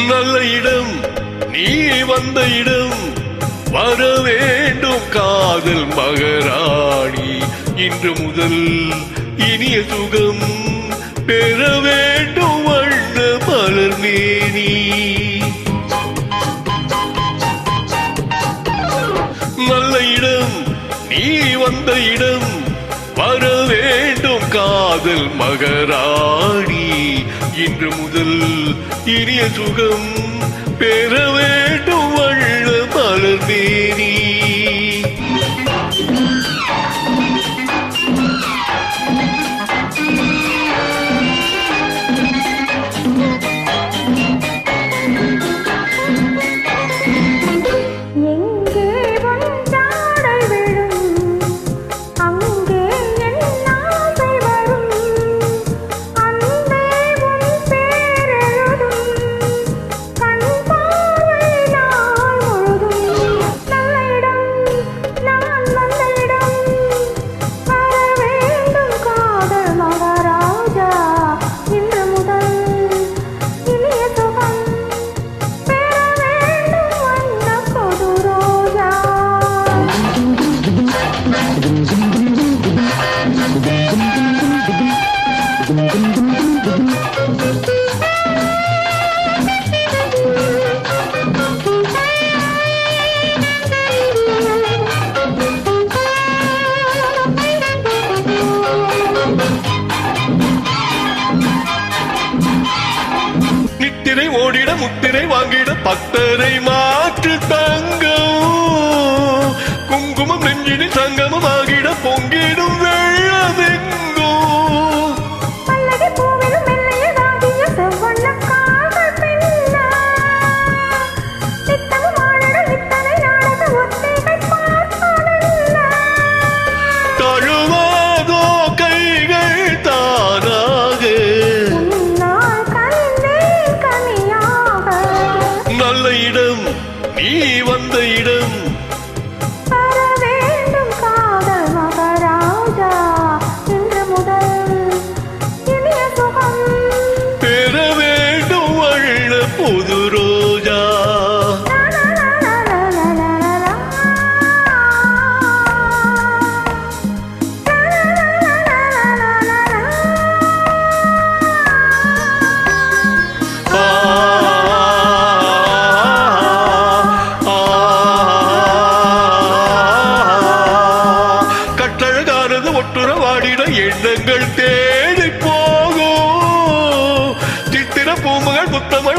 நல்ல இடம் நீ வந்த இடம் வர வேண்டும் காதல் மகராணி இன்று முதல் இனிய சுகம் பெற வேண்டும் வண்ண மலர் மேனி நல்ல இடம் நீ வந்த இடம் வர வேண்டும் காதல் மகராணி இன்று முதல் இனிய சுகம் பெற வேண்டும் வண்ண மலர் மேனி நித்திரை ஓடிட முத்திரை வாங்கிட பக்தரை மாற்று தங்கம் குங்குமம் நெஞ்சினில் சங்கமம் ஆகிட பொங்கிடும் வெள்ளமெங்கோ தழுவாதோ கைகள் தானாக நல்ல இடம் நீ வந்த இடம் பெற வேண்டும் வண்ண புது ரோஜா ஒட்டுறவாடிட எண்ணங்கள் தேடி போகும் சித்திர பூமுகள் புத்தம